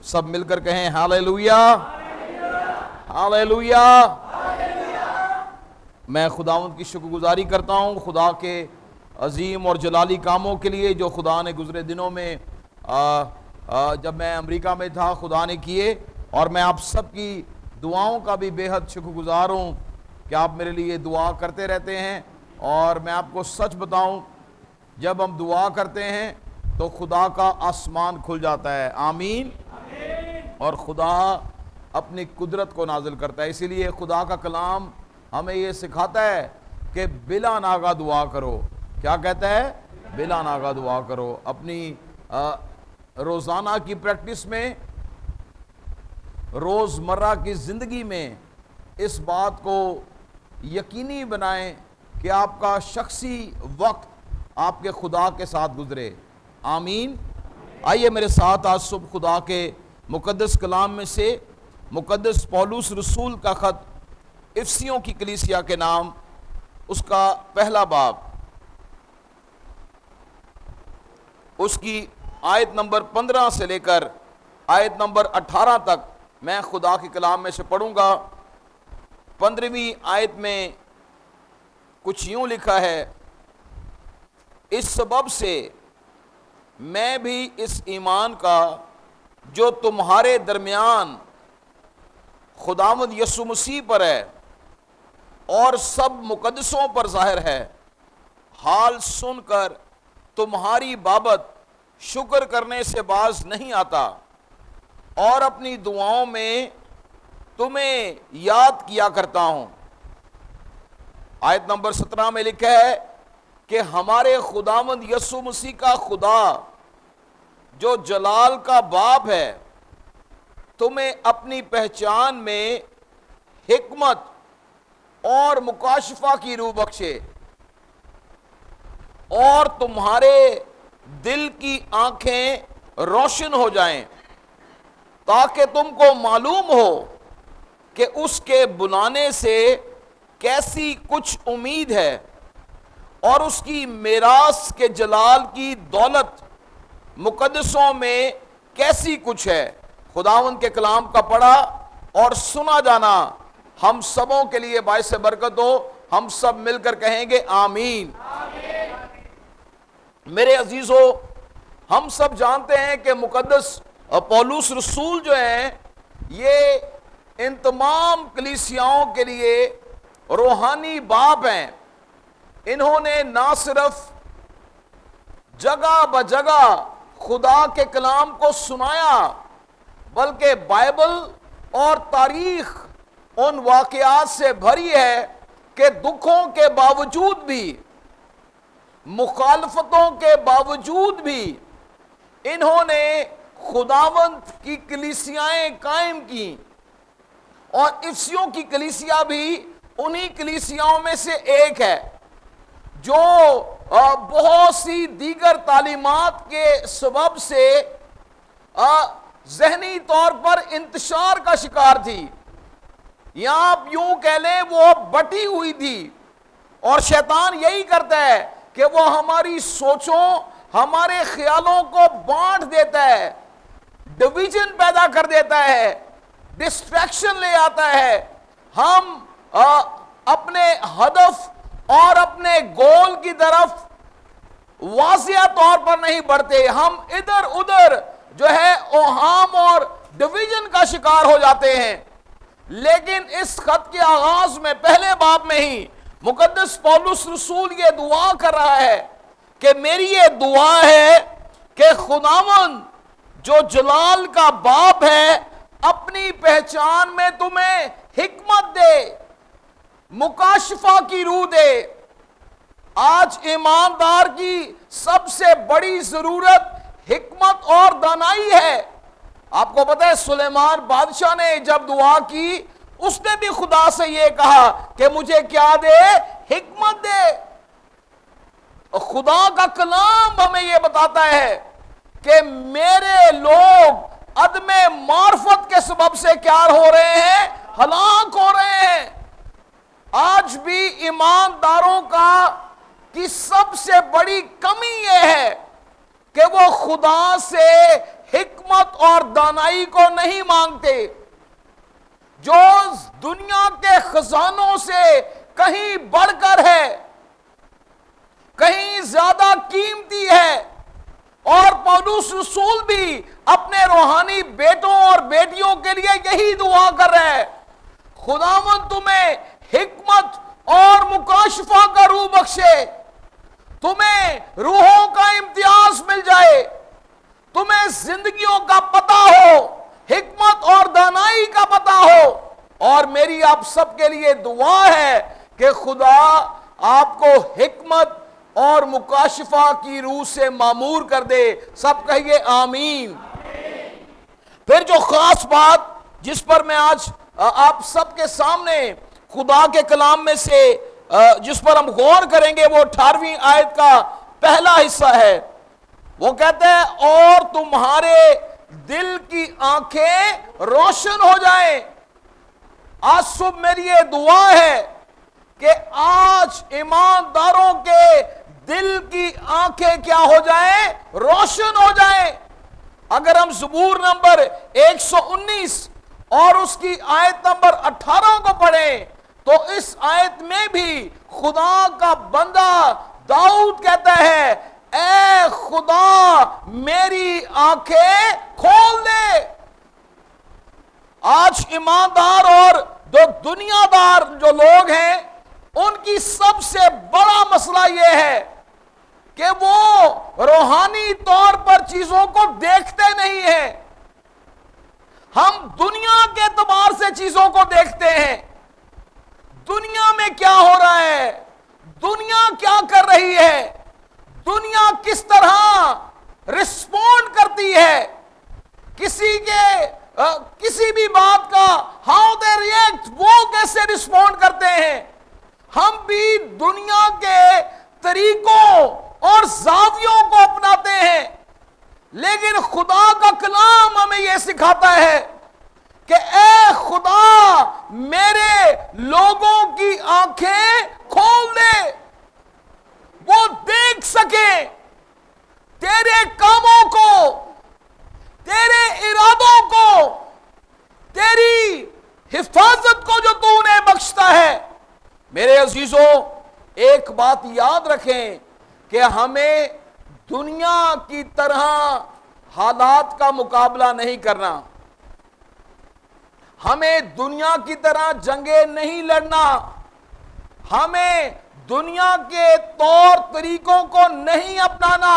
سب مل کر کہیں ہاللیلویا، ہاللیلویا۔ میں خداوند کی شکر گزاری کرتا ہوں خدا کے عظیم اور جلالی کاموں کے لیے جو خدا نے گزرے دنوں میں جب میں امریکہ میں تھا خدا نے کیے، اور میں آپ سب کی دعاؤں کا بھی بے حد شکر گزار ہوں کہ آپ میرے لیے دعا کرتے رہتے ہیں۔ اور میں آپ کو سچ بتاؤں، جب ہم دعا کرتے ہیں تو خدا کا آسمان کھل جاتا ہے، آمین، اور خدا اپنی قدرت کو نازل کرتا ہے۔ اسی لیے خدا کا کلام ہمیں یہ سکھاتا ہے کہ بلا ناغہ دعا کرو۔ کیا کہتا ہے؟ بلا ناغہ دعا کرو۔ اپنی روزانہ کی پریکٹس میں، روزمرہ کی زندگی میں اس بات کو یقینی بنائیں کہ آپ کا شخصی وقت آپ کے خدا کے ساتھ گزرے، آمین۔ آئیے میرے ساتھ آج صبح خدا کے مقدس کلام میں سے مقدس پولس رسول کا خط افسیوں کی کلیسیا کے نام، اس کا پہلا باب، اس کی آیت نمبر 15 سے لے کر آیت نمبر 18 تک میں خدا کے کلام میں سے پڑھوں گا۔ 15ویں آیت میں کچھ یوں لکھا ہے: اس سبب سے میں بھی اس ایمان کا جو تمہارے درمیان خداوند یسوع مسیح پر ہے اور سب مقدسوں پر ظاہر ہے، حال سن کر تمہاری بابت شکر کرنے سے باز نہیں آتا، اور اپنی دعاؤں میں تمہیں یاد کیا کرتا ہوں۔ آیت نمبر 17 میں لکھا ہے کہ ہمارے خداوند یسوع مسیح کا خدا جو جلال کا باپ ہے تمہیں اپنی پہچان میں حکمت اور مکاشفہ کی روح بخشے، اور تمہارے دل کی آنکھیں روشن ہو جائیں، تاکہ تم کو معلوم ہو کہ اس کے بلانے سے کیسی کچھ امید ہے، اور اس کی میراث کے جلال کی دولت مقدسوں میں کیسی کچھ ہے۔ خداوند کے کلام کا پڑھا اور سنا جانا ہم سبوں کے لیے باعث برکت ہو۔ ہم سب مل کر کہیں گے آمین۔ میرے عزیزو، ہم سب جانتے ہیں کہ مقدس پولس رسول جو ہیں یہ ان تمام کلیسیاؤں کے لیے روحانی باپ ہیں۔ انہوں نے نہ صرف جگہ بجگہ خدا کے کلام کو سنایا، بلکہ بائبل اور تاریخ ان واقعات سے بھری ہے کہ دکھوں کے باوجود بھی، مخالفتوں کے باوجود بھی انہوں نے خداوند کی کلیسیائیں قائم کی، اور افسیوں کی کلیسیا بھی انہی کلیسیاؤں میں سے ایک ہے جو بہت سی دیگر تعلیمات کے سبب سے ذہنی طور پر انتشار کا شکار تھی، یا آپ یوں کہہ لیں وہ بٹی ہوئی تھی۔ اور شیطان یہی کرتا ہے کہ وہ ہماری سوچوں، ہمارے خیالوں کو بانٹ دیتا ہے، ڈویژن پیدا کر دیتا ہے، ڈسٹریکشن لے آتا ہے۔ ہم اپنے ہدف اور اپنے گول کی طرف واضح طور پر نہیں بڑھتے، ہم ادھر ادھر جو ہے اوہام اور ڈویژن کا شکار ہو جاتے ہیں۔ لیکن اس خط کے آغاز میں پہلے باب میں ہی مقدس پولس رسول یہ دعا کر رہا ہے کہ میری یہ دعا ہے کہ خداوند جو جلال کا باپ ہے اپنی پہچان میں تمہیں حکمت دے، مکاشفہ کی روح دے۔ آج ایماندار کی سب سے بڑی ضرورت حکمت اور دانائی ہے۔ آپ کو پتہ ہے سلیمان بادشاہ نے جب دعا کی، اس نے بھی خدا سے یہ کہا کہ مجھے کیا دے؟ حکمت دے۔ خدا کا کلام ہمیں یہ بتاتا ہے کہ میرے لوگ عدم معرفت کے سبب سے کیا ہو رہے ہیں؟ ہلاک ہو رہے ہیں۔ آج بھی ایمانداروں کی سب سے بڑی کمی یہ ہے کہ وہ خدا سے حکمت اور دانائی کو نہیں مانگتے، جو دنیا کے خزانوں سے کہیں بڑھ کر ہے، کہیں زیادہ قیمتی ہے۔ اور پولس رسول بھی اپنے روحانی بیٹوں اور بیٹیوں کے لیے یہی دعا کر رہے ہیں، خداوند تمہیں حکمت اور مکاشفہ کا روح بخشے، تمہیں روحوں کا امتیاز مل جائے، تمہیں زندگیوں کا پتہ ہو، حکمت اور دانائی کا پتہ ہو۔ اور میری آپ سب کے لیے دعا ہے کہ خدا آپ کو حکمت اور مکاشفہ کی روح سے معمور کر دے۔ سب کہیے آمین۔ پھر جو خاص بات جس پر میں آج آپ سب کے سامنے خدا کے کلام میں سے جس پر ہم غور کریں گے، وہ 18ویں آیت کا پہلا حصہ ہے۔ وہ کہتے ہیں اور تمہارے دل کی آنکھیں روشن ہو جائیں۔ آج صبح میری یہ دعا ہے کہ آج ایمانداروں کے دل کی آنکھیں کیا ہو جائیں؟ روشن ہو جائیں۔ اگر ہم زبور نمبر 119 اور اس کی آیت نمبر 18 کو پڑھیں تو اس آیت میں بھی خدا کا بندہ داؤد کہتا ہے، اے خدا میری آنکھیں کھول دے۔ آج ایماندار اور جو دنیا دار جو لوگ ہیں، ان کی سب سے بڑا مسئلہ یہ ہے کہ وہ روحانی طور پر چیزوں کو دیکھتے نہیں ہیں۔ ہم دنیا کے اعتبار سے چیزوں کو دیکھتے ہیں، دنیا میں کیا ہو رہا ہے، دنیا کیا کر رہی ہے، دنیا کس طرح رسپونڈ کرتی ہے، کسی بھی بات کا ہاؤ دے ریئیکٹ، وہ کیسے رسپونڈ کرتے ہیں۔ ہم بھی دنیا کے طریقوں اور زاویوں کو اپناتے ہیں، لیکن خدا کا کلام ہمیں یہ سکھاتا ہے کہ اے خدا میرے لوگوں کی آنکھیں کھول دے، وہ دیکھ سکیں تیرے کاموں کو، تیرے ارادوں کو، تیری حفاظت کو جو تو انہیں بخشتا ہے۔ میرے عزیزوں، ایک بات یاد رکھیں کہ ہمیں دنیا کی طرح حالات کا مقابلہ نہیں کرنا، ہمیں دنیا کی طرح جنگیں نہیں لڑنا، ہمیں دنیا کے طور طریقوں کو نہیں اپنانا،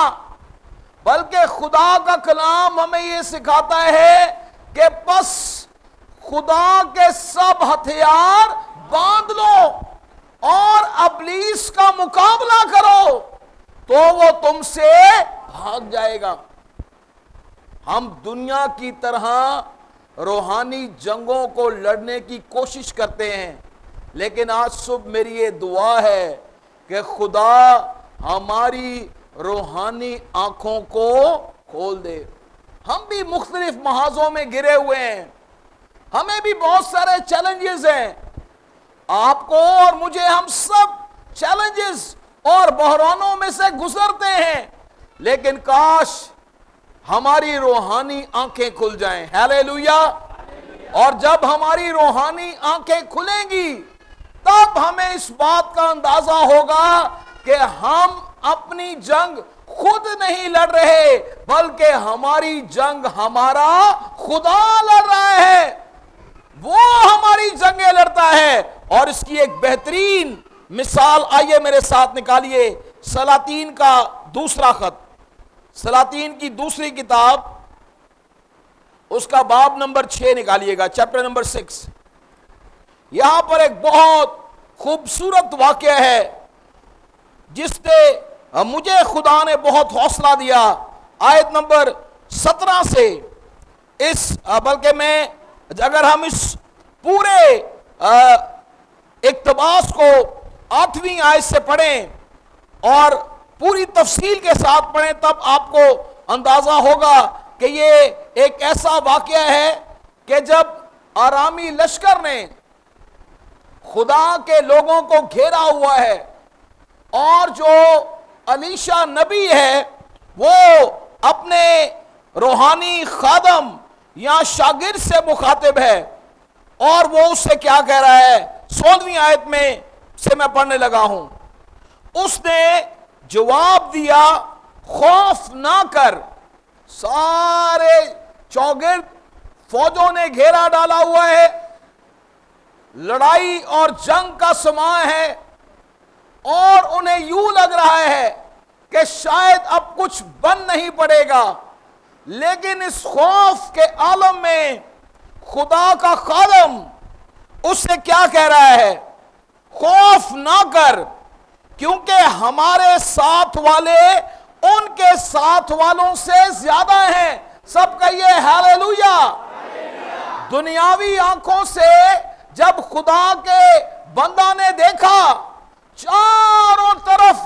بلکہ خدا کا کلام ہمیں یہ سکھاتا ہے کہ بس خدا کے سب ہتھیار باندھ لو اور ابلیس کا مقابلہ کرو تو وہ تم سے بھاگ جائے گا۔ ہم دنیا کی طرح روحانی جنگوں کو لڑنے کی کوشش کرتے ہیں، لیکن آج صبح میری یہ دعا ہے کہ خدا ہماری روحانی آنکھوں کو کھول دے۔ ہم بھی مختلف محاذوں میں گرے ہوئے ہیں، ہمیں بھی بہت سارے چیلنجز ہیں، آپ کو اور مجھے، ہم سب چیلنجز اور بحرانوں میں سے گزرتے ہیں، لیکن کاش ہماری روحانی آنکھیں کھل جائیں۔ ہیلیلویا۔ اور جب ہماری روحانی آنکھیں کھلیں گی تب ہمیں اس بات کا اندازہ ہوگا کہ ہم اپنی جنگ خود نہیں لڑ رہے، بلکہ ہماری جنگ ہمارا خدا لڑ رہا ہے، وہ ہماری جنگیں لڑتا ہے۔ اور اس کی ایک بہترین مثال آئیے میرے ساتھ نکالیے، سلاطین کا دوسرا خط، سلاطین کی دوسری کتاب، اس کا باب نمبر 6 نکالیے گا، چیپٹر نمبر 6۔ یہاں پر ایک بہت خوبصورت واقعہ ہے جس نے مجھے خدا نے بہت حوصلہ دیا۔ آیت نمبر 17 سے بلکہ میں اگر ہم اس پورے اقتباس کو 8ویں آیت سے پڑھیں اور پوری تفصیل کے ساتھ پڑھیں تب آپ کو اندازہ ہوگا کہ یہ ایک ایسا واقعہ ہے کہ جب آرامی لشکر نے خدا کے لوگوں کو گھیرا ہوا ہے اور جو الیشا نبی ہے وہ اپنے روحانی خادم یہاں شاگرد سے مخاطب ہے، اور وہ اس سے کیا کہہ رہا ہے؟ 16ویں آیت میں سے میں پڑھنے لگا ہوں۔ اس نے جواب دیا، خوف نہ کر۔ سارے چوگرد فوجوں نے گھیرا ڈالا ہوا ہے، لڑائی اور جنگ کا سماں ہے، اور انہیں یوں لگ رہا ہے کہ شاید اب کچھ بن نہیں پڑے گا، لیکن اس خوف کے عالم میں خدا کا خادم اس سے کیا کہہ رہا ہے؟ خوف نہ کر، کیونکہ ہمارے ساتھ والے ان کے ساتھ والوں سے زیادہ ہیں۔ سب کہیے ہاللویا۔ دنیاوی آنکھوں سے جب خدا کے بندہ نے دیکھا چاروں طرف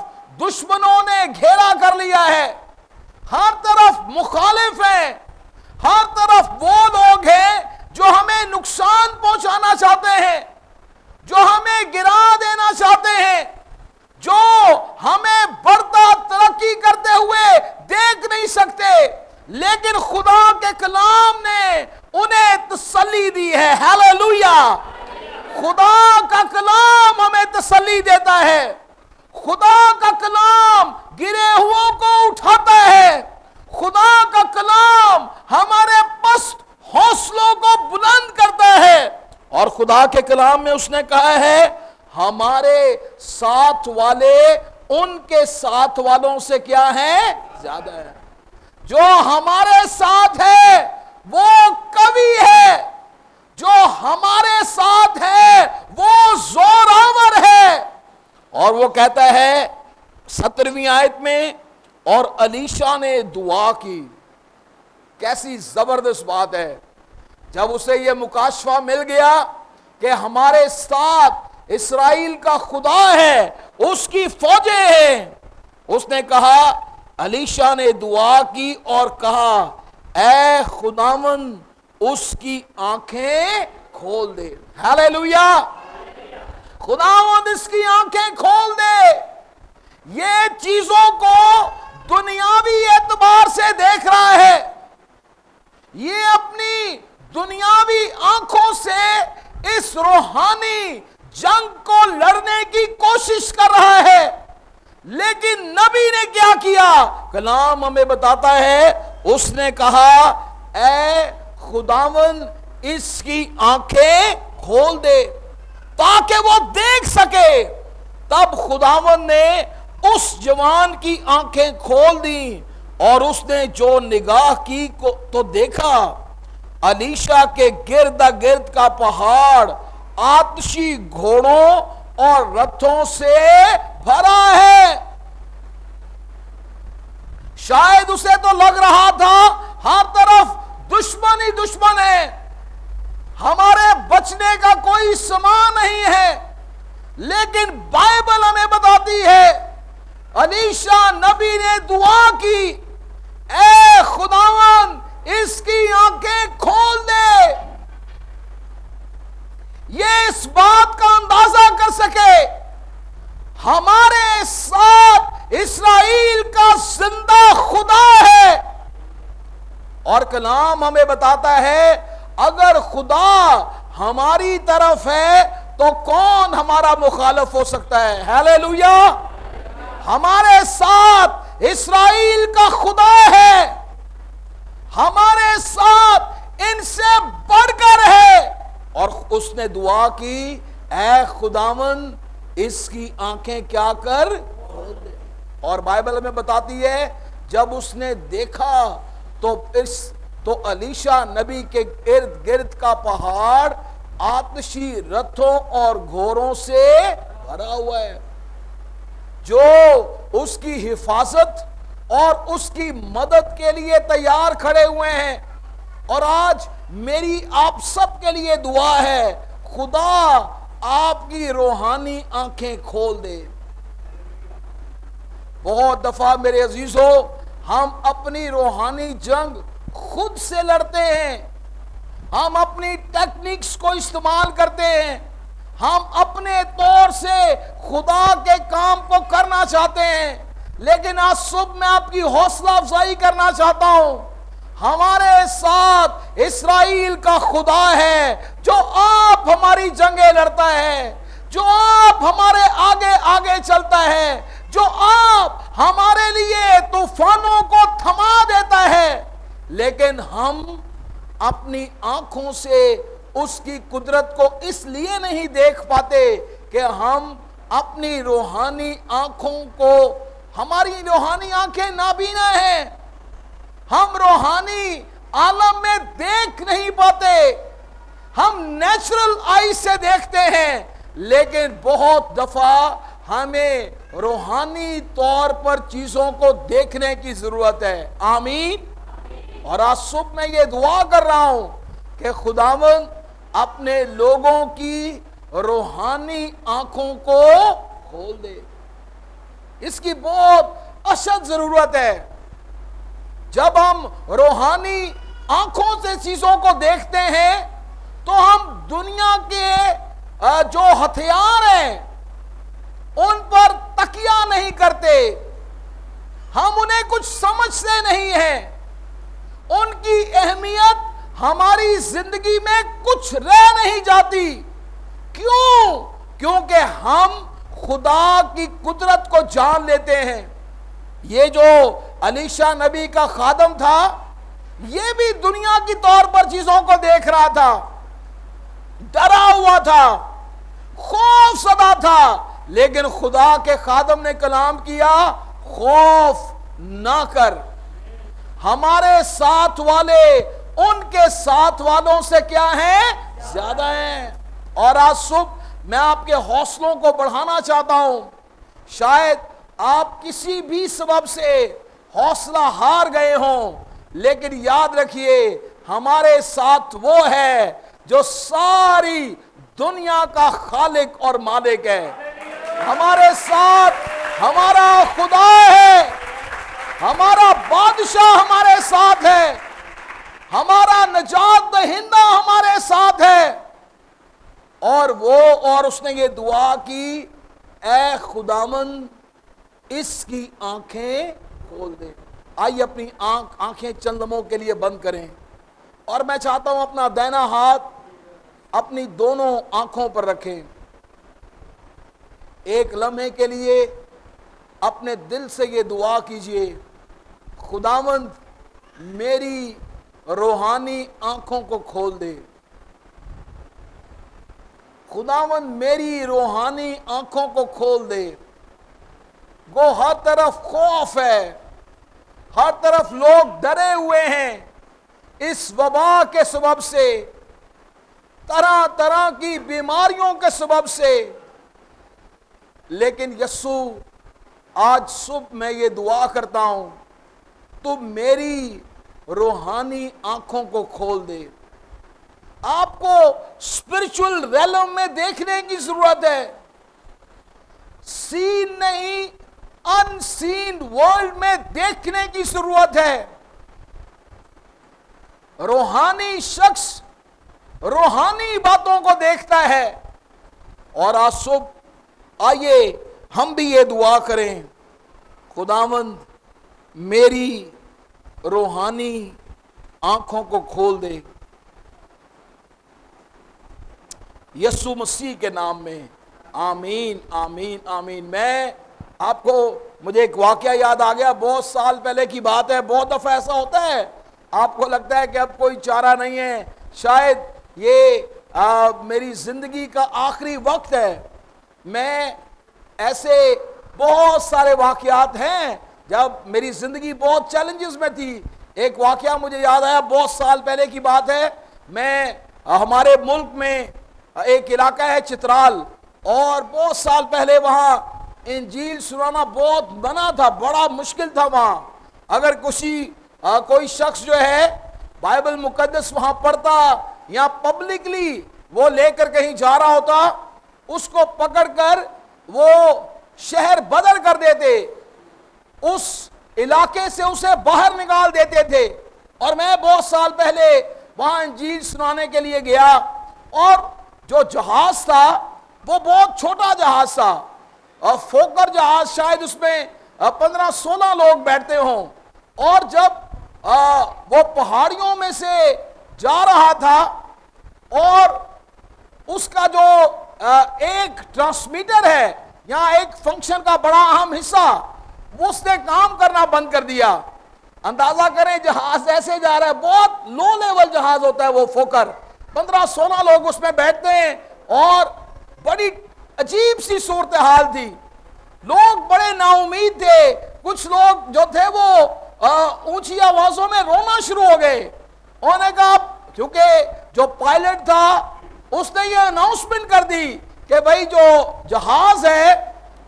دشمنوں نے گھیرا کر لیا ہے، ہر طرف مخالف ہیں، ہر طرف وہ لوگ ہیں جو ہمیں نقصان پہنچانا چاہتے ہیں، جو ہمیں گرا دینا چاہتے ہیں، جو ہمیں بڑھتا ترقی کرتے ہوئے دیکھ نہیں سکتے، لیکن خدا کے کلام نے انہیں تسلی دی ہے۔ ہاللویا۔ خدا کا کلام ہمیں تسلی دیتا ہے، خدا کا کلام گرے ہوا کو اٹھاتا ہے، خدا کا کلام ہمارے پست حوصلوں کو بلند کرتا ہے، اور خدا کے کلام میں اس نے کہا ہے ہمارے ساتھ والے ان کے ساتھ والوں سے کیا ہیں؟ زیادہ ہے۔ جو ہمارے ساتھ ہے وہ قوی ہے، جو ہمارے ساتھ ہے وہ زورآور ہے۔ اور وہ کہتا ہے 17ویں آیت میں، اور الیشا نے دعا کی۔ کیسی زبردست بات ہے، جب اسے یہ مکاشفہ مل گیا کہ ہمارے ساتھ اسرائیل کا خدا ہے، اس کی فوجیں ہیں، اس نے کہا، الیشا نے دعا کی اور کہا، اے خداوند اس کی آنکھیں کھول دے۔ ہاللویا۔ خداوند اس کی آنکھیں کھول دے۔ یہ چیزوں کو دنیاوی اعتبار سے دیکھ رہا ہے، یہ اپنی دنیاوی آنکھوں سے اس روحانی جنگ کو لڑنے کی کوشش کر رہا ہے، لیکن نبی نے کیا کیا؟ کلام ہمیں بتاتا ہے اس نے کہا، اے خداوند اس کی آنکھیں کھول دے تاکہ وہ دیکھ سکے۔ تب خداوند نے اس جوان کی آنکھیں کھول دیں، اور اس نے جو نگاہ کی تو دیکھا الیشا کے گرد گرد کا پہاڑ آتشی گھوڑوں اور رتھوں سے بھرا ہے۔ شاید اسے تو لگ رہا تھا ہر طرف دشمن ہی دشمن ہے، ہمارے بچنے کا کوئی سامان نہیں ہے، لیکن بائبل ہمیں بتاتی ہے الیشا نبی نے دعا کی، اے خداوند اس کی آنکھیں کھول دے، یہ اس بات کا اندازہ کر سکے ہمارے ساتھ اسرائیل کا زندہ خدا ہے۔ اور کلام ہمیں بتاتا ہے اگر خدا ہماری طرف ہے تو کون ہمارا مخالف ہو سکتا ہے؟ ہاللویا۔ ہمارے ساتھ اسرائیل کا خدا ہے، ہمارے ساتھ ان سے بڑھ کر ہے۔ اور اس نے دعا کی، اے خداوند اس کی آنکھیں کیا کر کھول دے۔ اور بائبل میں بتاتی ہے جب اس نے دیکھا تو الیشا نبی کے ارد گرد کا پہاڑ آتشی رتھوں اور گھوڑوں سے بھرا ہوا ہے، جو اس کی حفاظت اور اس کی مدد کے لیے تیار کھڑے ہوئے ہیں۔ اور آج میری آپ سب کے لیے دعا ہے، خدا آپ کی روحانی آنکھیں کھول دے۔ بہت دفعہ میرے عزیزو ہم اپنی روحانی جنگ خود سے لڑتے ہیں، ہم اپنی ٹیکنکس کو استعمال کرتے ہیں، ہم اپنے طور سے خدا کے کام کو کرنا چاہتے ہیں، لیکن آج صبح میں آپ کی حوصلہ افزائی کرنا چاہتا ہوں، ہمارے ساتھ اسرائیل کا خدا ہے جو آپ ہماری جنگیں لڑتا ہے، جو آپ ہمارے آگے آگے چلتا ہے، جو آپ ہمارے لیے طوفانوں کو تھما دیتا ہے۔ لیکن ہم اپنی آنکھوں سے اس کی قدرت کو اس لیے نہیں دیکھ پاتے کہ ہم اپنی روحانی آنکھوں کو، ہماری روحانی آنکھیں نابینا ہیں، ہم روحانی عالم میں دیکھ نہیں پاتے، ہم نیچرل آئی سے دیکھتے ہیں، لیکن بہت دفعہ ہمیں روحانی طور پر چیزوں کو دیکھنے کی ضرورت ہے۔ آمین۔ اور آج صبح میں یہ دعا کر رہا ہوں کہ خداوند اپنے لوگوں کی روحانی آنکھوں کو کھول دے، اس کی بہت اشد ضرورت ہے۔ جب ہم روحانی آنکھوں سے چیزوں کو دیکھتے ہیں تو ہم دنیا کے جو ہتھیار ہیں ان پر تکیہ نہیں کرتے، ہم انہیں کچھ سمجھتے نہیں ہیں، ان کی اہمیت ہماری زندگی میں کچھ رہ نہیں جاتی۔ کیوں؟ کیونکہ ہم خدا کی قدرت کو جان لیتے ہیں۔ یہ جو الیشا نبی کا خادم تھا، یہ بھی دنیا کی طور پر چیزوں کو دیکھ رہا تھا، ڈرا ہوا تھا، خوف زدہ تھا، لیکن خدا کے خادم نے کلام کیا، خوف نہ کر، ہمارے ساتھ والے ان کے ساتھ والوں سے کیا ہیں؟ زیادہ ہیں۔ اور آج صبح میں آپ کے حوصلوں کو بڑھانا چاہتا ہوں۔ شاید آپ کسی بھی سبب سے حوصلہ ہار گئے ہوں، لیکن یاد رکھیے ہمارے ساتھ وہ ہے جو ساری دنیا کا خالق اور مالک ہے۔ ہمارے ساتھ ہمارا خدا ہے، ہمارا بادشاہ ہمارے ساتھ ہے، ہمارا نجات دہندہ ہمارے ساتھ ہے۔ اور اس نے یہ دعا کی، اے خداوند اس کی آنکھیں کھول دے۔ آئیے اپنی آنکھیں چند لمحوں کے لیے بند کریں، اور میں چاہتا ہوں اپنا دائنا ہاتھ اپنی دونوں آنکھوں پر رکھیں۔ ایک لمحے کے لیے اپنے دل سے یہ دعا کیجئے، خداوند میری روحانی آنکھوں کو کھول دے، خداوند میری روحانی آنکھوں کو کھول دے۔ گو ہر طرف خوف ہے، ہر طرف لوگ ڈرے ہوئے ہیں اس وبا کے سبب سے، طرح طرح کی بیماریوں کے سبب سے، لیکن یسوع آج صبح میں یہ دعا کرتا ہوں، تو میری روحانی آنکھوں کو کھول دے۔ آپ کو اسپرچول ریلم میں دیکھنے کی ضرورت ہے، سین نہیں ان سین ورلڈ میں دیکھنے کی ضرورت ہے۔ روحانی شخص روحانی باتوں کو دیکھتا ہے۔ اور آج صبح آئیے ہم بھی یہ دعا کریں، خداوند میری روحانی آنکھوں کو کھول دے، یسوع مسیح کے نام میں، آمین آمین آمین۔ مجھے ایک واقعہ یاد آ گیا، بہت سال پہلے کی بات ہے۔ بہت دفعہ ایسا ہوتا ہے، آپ کو لگتا ہے کہ اب کوئی چارہ نہیں ہے، شاید یہ میری زندگی کا آخری وقت ہے۔ میں ایسے بہت سارے واقعات ہیں جب میری زندگی بہت چیلنجز میں تھی۔ ایک واقعہ مجھے یاد آیا، بہت سال پہلے کی بات ہے۔ میں ہمارے ملک میں ایک علاقہ ہے چترال، اور بہت سال پہلے وہاں انجیل سنانا بہت منع تھا، بڑا مشکل تھا وہاں۔ اگر کوئی شخص جو ہے بائبل مقدس وہاں پڑھتا یا پبلکلی وہ لے کر کہیں جا رہا ہوتا، اس کو پکڑ کر وہ شہر بدر کر دیتے، اس علاقے سے اسے باہر نکال دیتے تھے۔ اور میں بہت سال پہلے وہاں انجیل سنانے کے لیے گیا، اور جو جہاز تھا وہ بہت چھوٹا جہاز تھا، اور فوکر جہاز، شاید اس میں 15-16 لوگ بیٹھتے ہوں۔ اور جب وہ پہاڑیوں میں سے جا رہا تھا اور اس کا جو ایک ٹرانسمیٹر ہے یہاں ایک فنکشن کا بڑا اہم حصہ اس نے کام کرنا بند کر دیا. اندازہ کریں جہاز ایسے جا رہا ہے, بہت لو لیول جہاز ہوتا ہے وہ فوکر, 15-16 لوگ اس میں بیٹھتے ہیں اور بڑی عجیب سی صورتحال تھی. لوگ بڑے نا امید تھے, کچھ لوگ جو تھے وہ اونچی آوازوں میں رونا شروع ہو گئے. انہوں نے کہا, کیونکہ جو پائلٹ تھا اس نے یہ اناؤنسمنٹ کر دی کہ بھائی جو جہاز ہے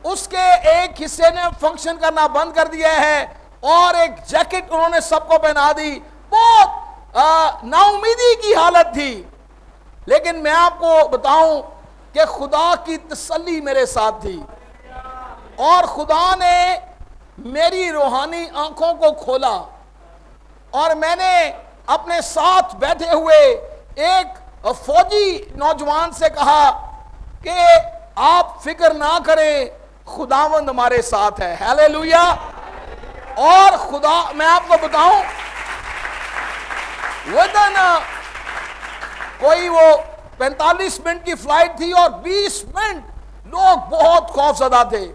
اس کے ایک حصے نے فنکشن کرنا بند کر دیا ہے, اور ایک جیکٹ انہوں نے سب کو پہنا دی. بہت نا امیدی کی حالت تھی. لیکن میں آپ کو بتاؤں کہ خدا کی تسلی میرے ساتھ تھی, اور خدا نے میری روحانی آنکھوں کو کھولا, اور میں نے اپنے ساتھ بیٹھے ہوئے ایک فوجی نوجوان سے کہا کہ آپ فکر نہ کریں, خداوند ہمارے ساتھ ہے. ہیلیلویا. اور خدا, میں آپ کو بتاؤں, ودن کوئی وہ 45 منٹ کی فلائٹ تھی اور 20 منٹ لوگ بہت خوف زدہ تھے,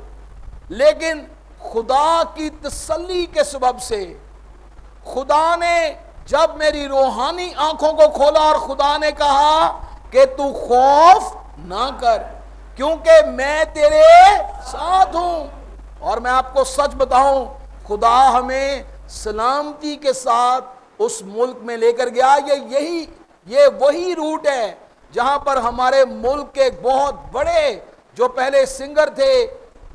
لیکن خدا کی تسلی کے سبب سے خدا نے جب میری روحانی آنکھوں کو کھولا اور خدا نے کہا کہ تو خوف نہ کر کیونکہ میں تیرے ساتھ ہوں. اور میں آپ کو سچ بتاؤں, خدا ہمیں سلامتی کے ساتھ اس ملک میں لے کر گیا. یہ وہی روٹ ہے جہاں پر ہمارے ملک کے بہت بڑے جو پہلے سنگر تھے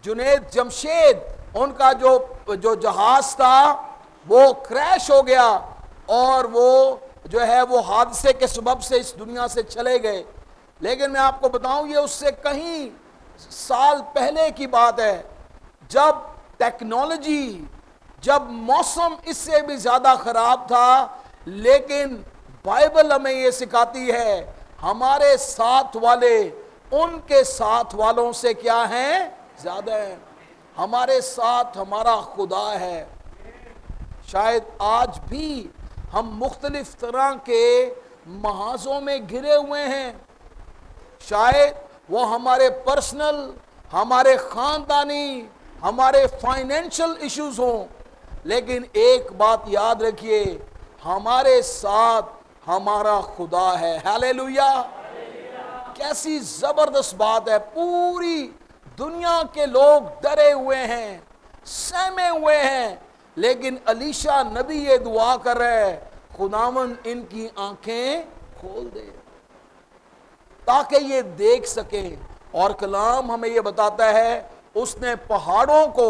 جنید جمشید, ان کا جو جہاز تھا وہ کریش ہو گیا اور وہ جو ہے وہ حادثے کے سبب سے اس دنیا سے چلے گئے. لیکن میں آپ کو بتاؤں یہ اس سے کہیں سال پہلے کی بات ہے, جب ٹیکنالوجی, جب موسم اس سے بھی زیادہ خراب تھا, لیکن بائبل ہمیں یہ سکھاتی ہے ہمارے ساتھ والے ان کے ساتھ والوں سے کیا ہیں, زیادہ ہیں. ہمارے ساتھ ہمارا خدا ہے. شاید آج بھی ہم مختلف طرح کے محاذوں میں گھرے ہوئے ہیں, شاید وہ ہمارے پرسنل, ہمارے خاندانی, ہمارے فائنینشل ایشوز ہوں, لیکن ایک بات یاد رکھیے, ہمارے ساتھ ہمارا خدا ہے. ہیلیلویا. کیسی زبردست بات ہے. پوری دنیا کے لوگ ڈرے ہوئے ہیں, سہمے ہوئے ہیں, لیکن الیشا نبی یہ دعا کر رہے, خداوند ان کی آنکھیں کھول دے تاکہ یہ دیکھ سکیں. اور کلام ہمیں یہ بتاتا ہے اس نے پہاڑوں کو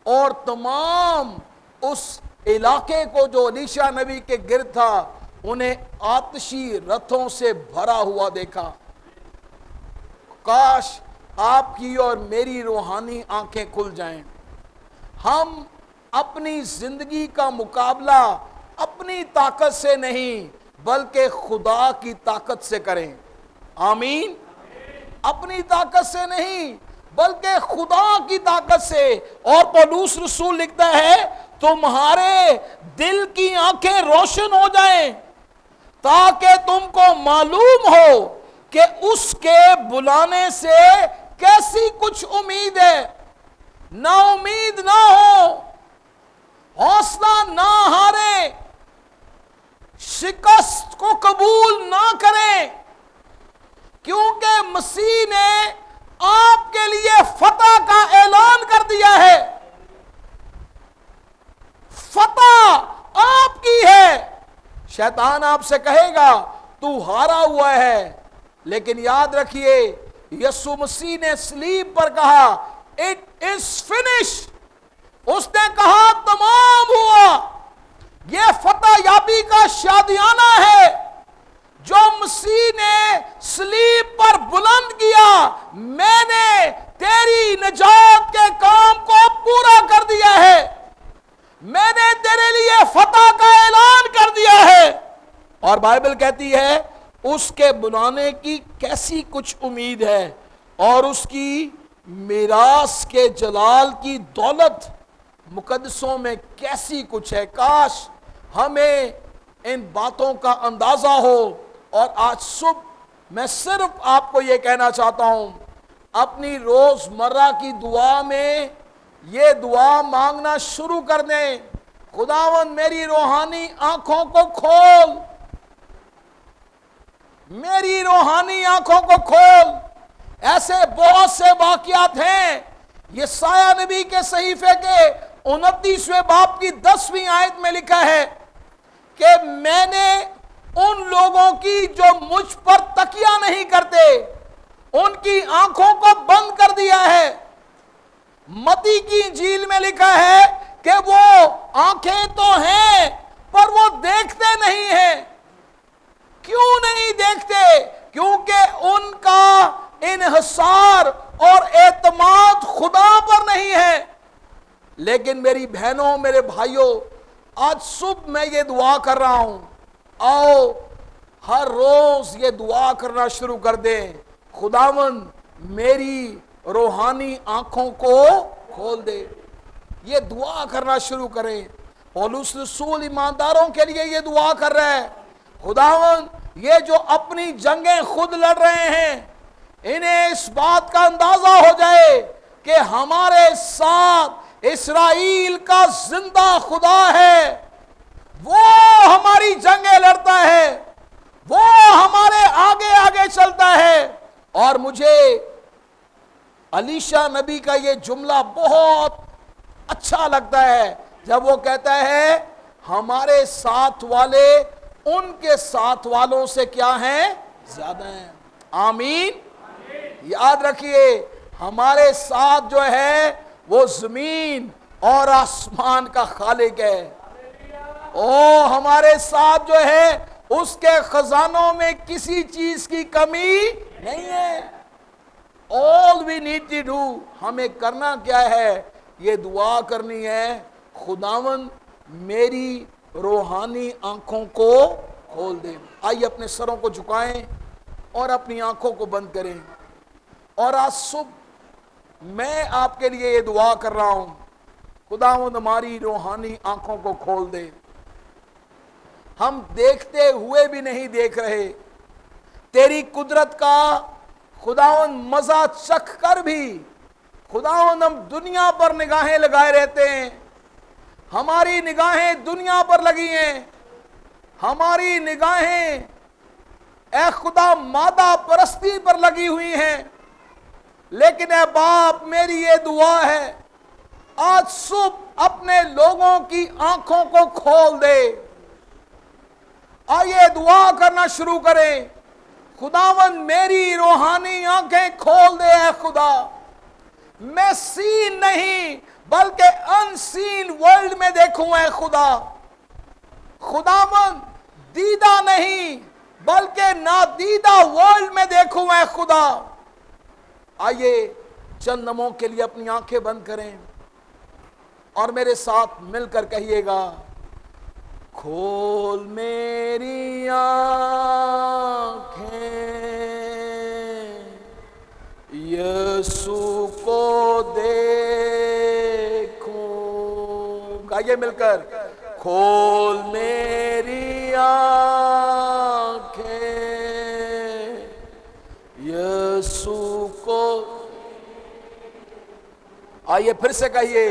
اور تمام اس علاقے کو جو الیشا نبی کے گرد تھا انہیں آتشی رتھوں سے بھرا ہوا دیکھا. کاش آپ کی اور میری روحانی آنکھیں کھل جائیں, ہم اپنی زندگی کا مقابلہ اپنی طاقت سے نہیں بلکہ خدا کی طاقت سے کریں. آمین. اپنی طاقت سے نہیں بلکہ خدا کی طاقت سے. اور پولس رسول لکھتا ہے تمہارے دل کی آنکھیں روشن ہو جائیں تاکہ تم کو معلوم ہو کہ اس کے بلانے سے کیسی کچھ امید ہے. نا امید نہ ہو, حوصلہ نہ ہارے, شکست کو قبول نہ کریں, کیونکہ مسیح نے آپ کے لیے فتح کا اعلان کر دیا ہے. فتح آپ کی ہے. شیطان آپ سے کہے گا تو ہارا ہوا ہے, لیکن یاد رکھیے یسوع مسیح نے صلیب پر کہا اٹ از فنش. اس نے کہا تمام ہوا. یہ فتح یابی کا شادیانہ ہے جو مسیح نے صلیب پر بلند کیا. میں نے تیری نجات کے کام کو پورا کر دیا ہے, میں نے تیرے لیے فتح کا اعلان کر دیا ہے. اور بائبل کہتی ہے اس کے بلانے کی کیسی کچھ امید ہے, اور اس کی میراث کے جلال کی دولت مقدسوں میں کیسی کچھ ہے. کاش ہمیں ان باتوں کا اندازہ ہو. اور آج صبح میں صرف آپ کو یہ کہنا چاہتا ہوں، اپنی روزمرہ کی دعا میں یہ دعا مانگنا شروع کر دیں، خداوند میری روحانی آنکھوں کو کھول، میری روحانی آنکھوں کو کھول. ایسے بہت سے واقعات ہیں. یسایہ نبی کے صحیفے کے 29ویں باب کی 10ویں آیت میں لکھا ہے کہ میں نے ان لوگوں کی جو مجھ پر تکیہ نہیں کرتے ان کی آنکھوں کو بند کر دیا ہے. متی کی انجیل میں لکھا ہے کہ وہ آنکھیں تو ہیں پر وہ دیکھتے نہیں ہیں. کیوں نہیں دیکھتے؟ کیونکہ ان کا انحصار اور اعتماد خدا پر نہیں ہے. لیکن میری بہنوں، میرے بھائیوں، آج صبح میں یہ دعا کر رہا ہوں، آؤ ہر روز یہ دعا کرنا شروع کر دیں، خداوند میری روحانی آنکھوں کو کھول دے. یہ دعا کرنا شروع کریں. پولس رسول ایمانداروں کے لیے یہ دعا کر رہا ہے، خداوند یہ جو اپنی جنگیں خود لڑ رہے ہیں انہیں اس بات کا اندازہ ہو جائے کہ ہمارے ساتھ اسرائیل کا زندہ خدا ہے، وہ ہماری جنگیں لڑتا ہے، وہ ہمارے آگے آگے چلتا ہے. اور مجھے الیشا نبی کا یہ جملہ بہت اچھا لگتا ہے جب وہ کہتا ہے ہمارے ساتھ والے ان کے ساتھ والوں سے کیا ہیں؟ زیادہ ہیں. آمین. یاد رکھیے ہمارے ساتھ جو ہے وہ زمین اور آسمان کا خالق ہے. ہمارے ساتھ جو ہے اس کے خزانوں میں کسی چیز کی کمی نہیں ہے. all we need to do، ہمیں کرنا کیا ہے؟ یہ دعا کرنی ہے، خداوند میری روحانی آنکھوں کو کھول دے. آئیے اپنے سروں کو جھکائیں اور اپنی آنکھوں کو بند کریں. اور آج صبح میں آپ کے لیے یہ دعا کر رہا ہوں، خداوند ہماری روحانی آنکھوں کو کھول دے. ہم دیکھتے ہوئے بھی نہیں دیکھ رہے، تیری قدرت کا خداوند مزہ چکھ کر بھی خداوند ہم دنیا پر نگاہیں لگائے رہتے ہیں. ہماری نگاہیں دنیا پر لگی ہیں، ہماری نگاہیں اے خدا مادہ پرستی پر لگی ہوئی ہیں. لیکن اے باپ میری یہ دعا ہے، آج صبح اپنے لوگوں کی آنکھوں کو کھول دے. آئیے دعا کرنا شروع کریں، خداوند میری روحانی آنکھیں کھول دے. اے خدا میں سین نہیں بلکہ ان سین ورلڈ میں دیکھوں. اے خدا، خداوند دیدہ نہیں بلکہ نادیدہ ورلڈ میں دیکھوں. اے خدا، آئیے چند لمحوں کے لیے اپنی آنکھیں بند کریں اور میرے ساتھ مل کر کہیے گا، کھول میری آنکھیں یسوع کو دیکھوں. گائیے مل کر، کھول میری آنکھیں یسوع کو. آئیے پھر سے کہیے،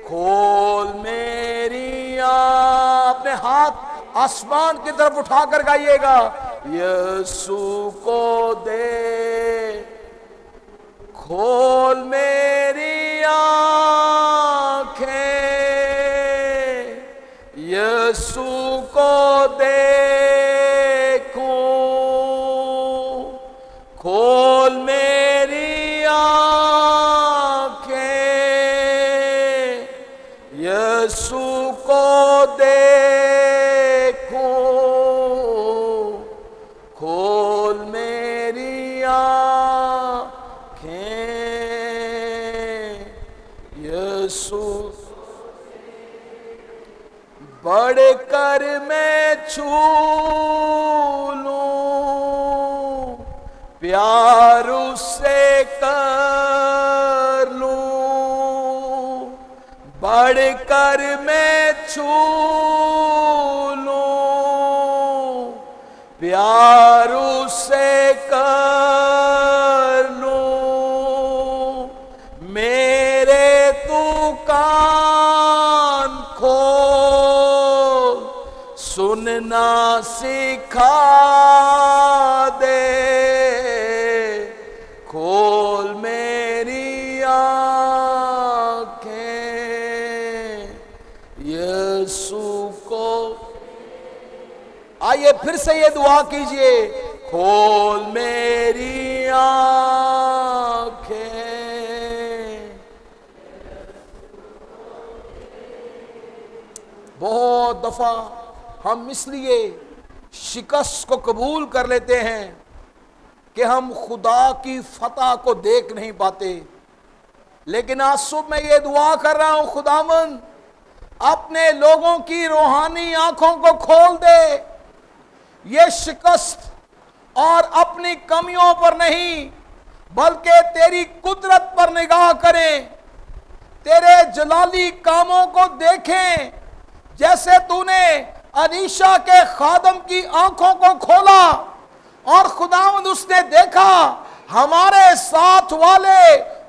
کھول میری اپنے ہاتھ آسمان کی طرف اٹھا کر گائیے گا، یسوع کو دے. کھول میری آنکھیں یسوع کو دیکھوں. کھول میری آنکھیں یسوع کو دیکھوں. کھول میری آنکھیں یسوع. بڑھ کر میں چھو لوں، پیار اس سے کر لوں. بڑھ کر میں چھو پیار سے کر لوں، میرے تو کان کھول، سننا سکھا دے، کھول میری آنکھیں، یسوع کو۔ آئیے پھر سے یہ دعا کیجئے، کھول میری آنکھیں۔ بہت دفعہ ہم اس لیے شکست کو قبول کر لیتے ہیں کہ ہم خدا کی فتح کو دیکھ نہیں پاتے، لیکن آج صبح میں یہ دعا کر رہا ہوں، خداوند اپنے لوگوں کی روحانی آنکھوں کو کھول دے، یہ شکست اور اپنی کمیوں پر نہیں بلکہ تیری قدرت پر نگاہ کریں، تیرے جلالی کاموں کو دیکھیں، جیسے تو نے الیشا کے خادم کی آنکھوں کو کھولا اور خداوند اس نے دیکھا ہمارے ساتھ والے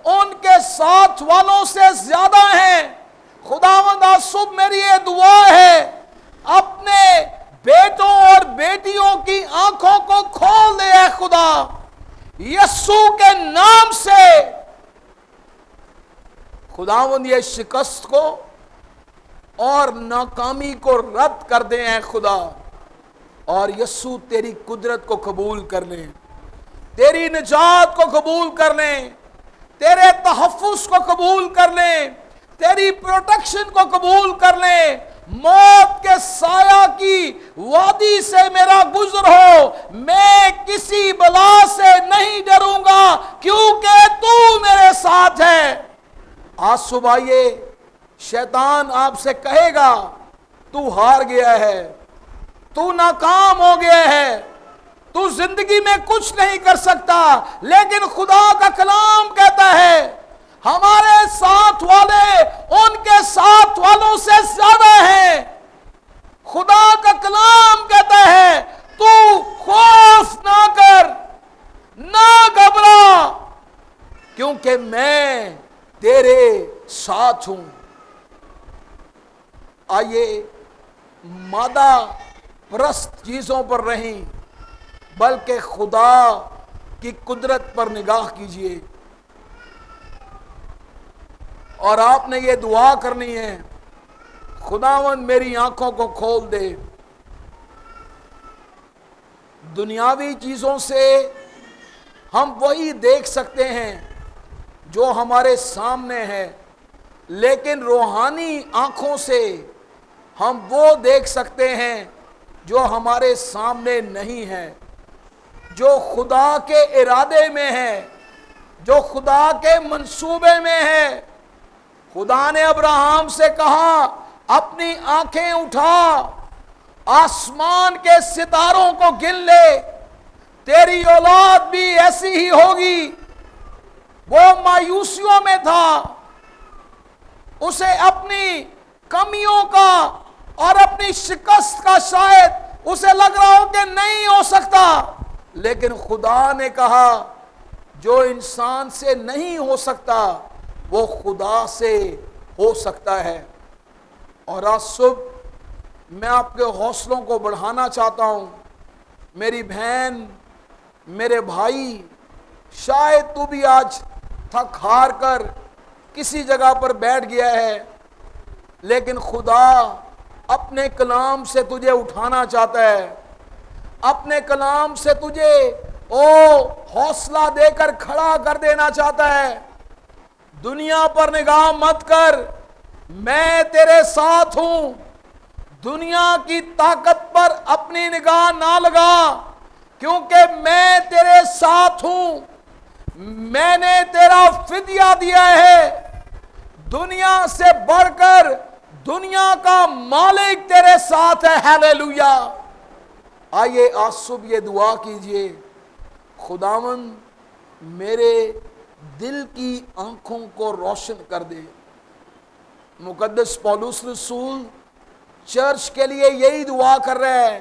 ان کے ساتھ والوں سے زیادہ ہیں۔ خداوند آج صبح میری یہ دعا ہے، اپنے بیٹوں اور بیٹیوں کی آنکھوں کو کھول دے اے خدا، یسوع کے نام سے۔ خداوند یہ شکست کو اور ناکامی کو رد کر دیں اے خدا، اور یسوع تیری قدرت کو قبول کر لیں، تیری نجات کو قبول کر لیں، تیرے تحفظ کو قبول کر لیں، تیری پروٹیکشن کو قبول کر لیں۔ موت کے سایہ کی وادی سے میرا گزر ہو، میں کسی بلا سے نہیں ڈروں گا کیونکہ تو میرے ساتھ ہے۔ آج صبح یہ شیطان آپ سے کہے گا تو ہار گیا ہے، تو ناکام ہو گیا ہے، تو زندگی میں کچھ نہیں کر سکتا، لیکن خدا کا کلام کہتا ہے ہمارے ساتھ والے ان کے ساتھ والوں سے زیادہ ہیں۔ خدا کا کلام کہتا ہے تو خوف نہ کر، نہ گھبرا، کیونکہ میں تیرے ساتھ ہوں۔ آئیے مادہ پرست چیزوں پر نہیں بلکہ خدا کی قدرت پر نگاہ کیجئے، اور آپ نے یہ دعا کرنی ہے، خداوند میری آنکھوں کو کھول دے۔ دنیاوی چیزوں سے ہم وہی دیکھ سکتے ہیں جو ہمارے سامنے ہے، لیکن روحانی آنکھوں سے ہم وہ دیکھ سکتے ہیں جو ہمارے سامنے نہیں ہے، جو خدا کے ارادے میں ہے، جو خدا کے منصوبے میں ہے۔ خدا نے ابراہیم سے کہا اپنی آنکھیں اٹھا، آسمان کے ستاروں کو گن لے، تیری اولاد بھی ایسی ہی ہوگی۔ وہ مایوسیوں میں تھا، اسے اپنی کمیوں کا اور اپنی شکست کا شاید اسے لگ رہا ہو کہ نہیں ہو سکتا، لیکن خدا نے کہا جو انسان سے نہیں ہو سکتا وہ خدا سے ہو سکتا ہے۔ اور آج صبح میں آپ کے حوصلوں کو بڑھانا چاہتا ہوں، میری بہن، میرے بھائی، شاید تو بھی آج تھک ہار کر کسی جگہ پر بیٹھ گیا ہے، لیکن خدا اپنے کلام سے تجھے اٹھانا چاہتا ہے، اپنے کلام سے تجھے حوصلہ دے کر کھڑا کر دینا چاہتا ہے۔ دنیا پر نگاہ مت کر، میں تیرے ساتھ ہوں۔ دنیا کی طاقت پر اپنی نگاہ نہ لگا، کیونکہ میں تیرے ساتھ ہوں۔ میں نے تیرا فدیہ دیا ہے، دنیا سے بڑھ کر دنیا کا مالک تیرے ساتھ ہے۔ ہیلیلویا۔ آئیے آج صبح یہ دعا کیجئے، خداوند میرے دل کی آنکھوں کو روشن کر دے۔ مقدس پولس رسول چرچ کے لیے یہی دعا کر رہے ہیں،